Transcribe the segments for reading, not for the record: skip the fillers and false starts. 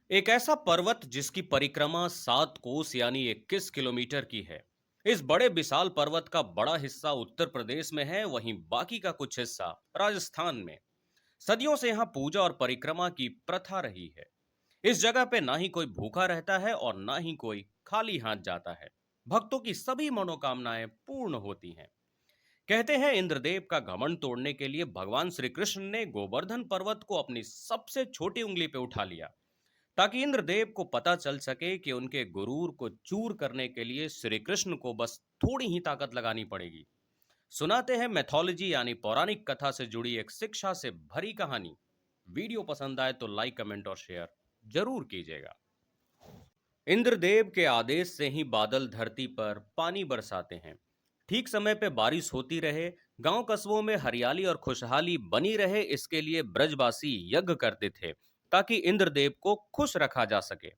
एक ऐसा पर्वत जिसकी परिक्रमा 7 कोस यानी 21 किलोमीटर की है। इस बड़े विशाल पर्वत का बड़ा हिस्सा उत्तर प्रदेश में है, वहीं बाकी का कुछ हिस्सा राजस्थान में। सदियों से यहाँ पूजा और परिक्रमा की प्रथा रही है। इस जगह पे ना ही कोई भूखा रहता है और ना ही कोई खाली हाथ जाता है। भक्तों की सभी मनोकामनाएं पूर्ण होती हैं। कहते हैं इंद्रदेव का घमंड तोड़ने के लिए भगवान श्री कृष्ण ने गोवर्धन पर्वत को अपनी सबसे छोटी उंगली पे उठा लिया, ताकि इंद्रदेव को पता चल सके कि उनके गुरूर को चूर करने के लिए श्री कृष्ण को बस थोड़ी ही ताकत लगानी पड़ेगी। सुनाते हैं मैथोलॉजी यानी पौराणिक कथा से जुड़ी एक शिक्षा से भरी कहानी। वीडियो पसंद आए तो लाइक, कमेंट और शेयर जरूर कीजिएगा। इंद्रदेव के आदेश से ही बादल धरती पर पानी बरसाते हैं। ठीक समय पे बारिश होती रहे, गांव कस्बों में हरियाली और खुशहाली बनी रहे, इसके लिए ब्रजवासी यज्ञ करते थे, ताकि इंद्रदेव को खुश रखा जा सके।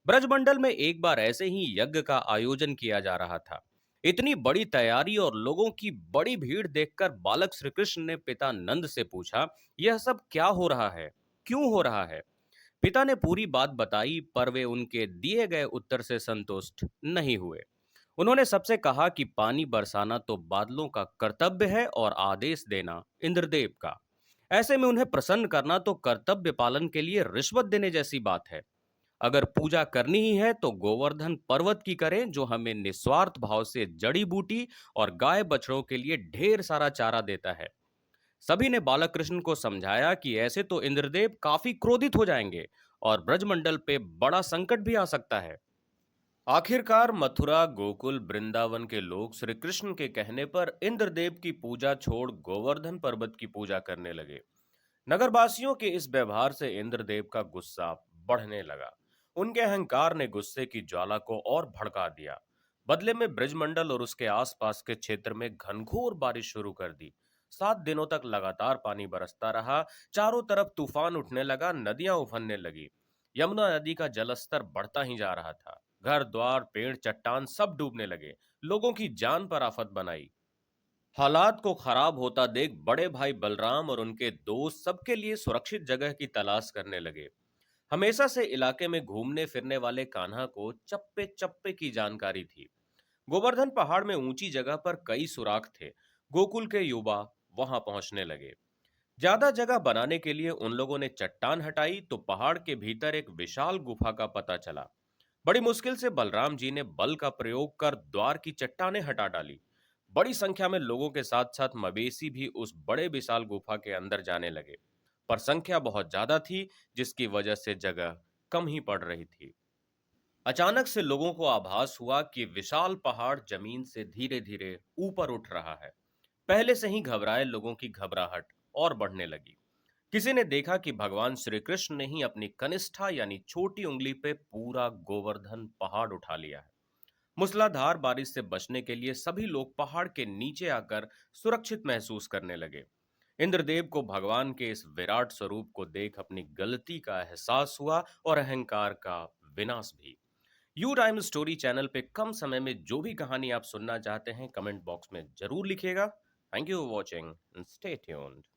ब्रजमंडल में एक बार ऐसे ही यज्ञ का आयोजन किया जा रहा था। इतनी बड़ी तैयारी और लोगों की बड़ी भीड़ देखकर बालक श्री कृष्ण ने पिता नंद से पूछा, यह सब क्या हो रहा है, क्यों हो रहा है। पिता ने पूरी बात बताई, पर वे उनके दिए गए उत्तर से संतुष्ट नहीं हुए। उन्होंने सबसे कहा कि पानी बरसाना तो बादलों का कर्तव्य है और आदेश देना इंद्रदेव का। ऐसे में उन्हें प्रसन्न करना तो कर्तव्य पालन के लिए रिश्वत देने जैसी बात है। अगर पूजा करनी ही है तो गोवर्धन पर्वत की करें, जो हमें निस्वार्थ भाव से जड़ी बूटी और गाय बछड़ों के लिए ढेर सारा चारा देता है। सभी ने बालक कृष्ण को समझाया कि ऐसे तो इंद्रदेव काफी क्रोधित हो जाएंगे और ब्रजमंडल पे बड़ा संकट भी आ सकता है। आखिरकार मथुरा, गोकुल, वृंदावन के लोग श्री कृष्ण के कहने पर इंद्रदेव की पूजा छोड़ गोवर्धन पर्वत की पूजा करने लगे। नगरवासियों के इस व्यवहार से इंद्रदेव का गुस्सा बढ़ने लगा। उनके अहंकार ने गुस्से की ज्वाला को और भड़का दिया। बदले में ब्रजमंडल और उसके आसपास के क्षेत्र में घनघोर बारिश शुरू कर दी। 7 दिनों तक लगातार पानी बरसता रहा। चारों तरफ तूफान उठने लगा, नदियां उफनने लगी। यमुना नदी का जलस्तर बढ़ता ही जा रहा था। घर द्वार, पेड़, चट्टान सब डूबने लगे। लोगों की जान पर आफत बनाई। हालात को खराब होता देख बड़े भाई बलराम और उनके दोस्त सबके लिए सुरक्षित जगह की तलाश करने लगे। हमेशा से इलाके में घूमने फिरने वाले कान्हा को चप्पे चप्पे की जानकारी थी। गोवर्धन पहाड़ में ऊंची जगह पर कई सुराख थे। गोकुल के युवा वहां पहुंचने लगे। ज्यादा जगह बनाने के लिए उन लोगों ने चट्टान हटाई तो पहाड़ के भीतर एक विशाल गुफा का पता चला। बड़ी मुश्किल से बलराम जी ने बल का प्रयोग कर द्वार की चट्टानें हटा डाली। बड़ी संख्या में लोगों के साथ साथ मवेशी भी उस बड़े विशाल गुफा के अंदर जाने लगे, पर संख्या बहुत ज्यादा थी, जिसकी वजह से जगह कम ही पड़ रही थी। अचानक से लोगों को आभास हुआ कि विशाल पहाड़ जमीन से धीरे धीरे ऊपर उठ रहा है। पहले से ही घबराए लोगों की घबराहट और बढ़ने लगी। किसी ने देखा कि भगवान श्री कृष्ण ने ही अपनी कनिष्ठा यानी छोटी उंगली पे पूरा गोवर्धन पहाड़ उठा लिया है। मूसलाधार बारिश से बचने के लिए सभी लोग पहाड़ के नीचे आकर सुरक्षित महसूस करने लगे। इंद्रदेव को भगवान के इस विराट स्वरूप को देख अपनी गलती का एहसास हुआ और अहंकार का विनाश भी। यू टाइम स्टोरी चैनल पे कम समय में जो भी कहानी आप सुनना चाहते हैं, कमेंट बॉक्स में जरूर लिखिएगा। Thank you for watching and stay tuned.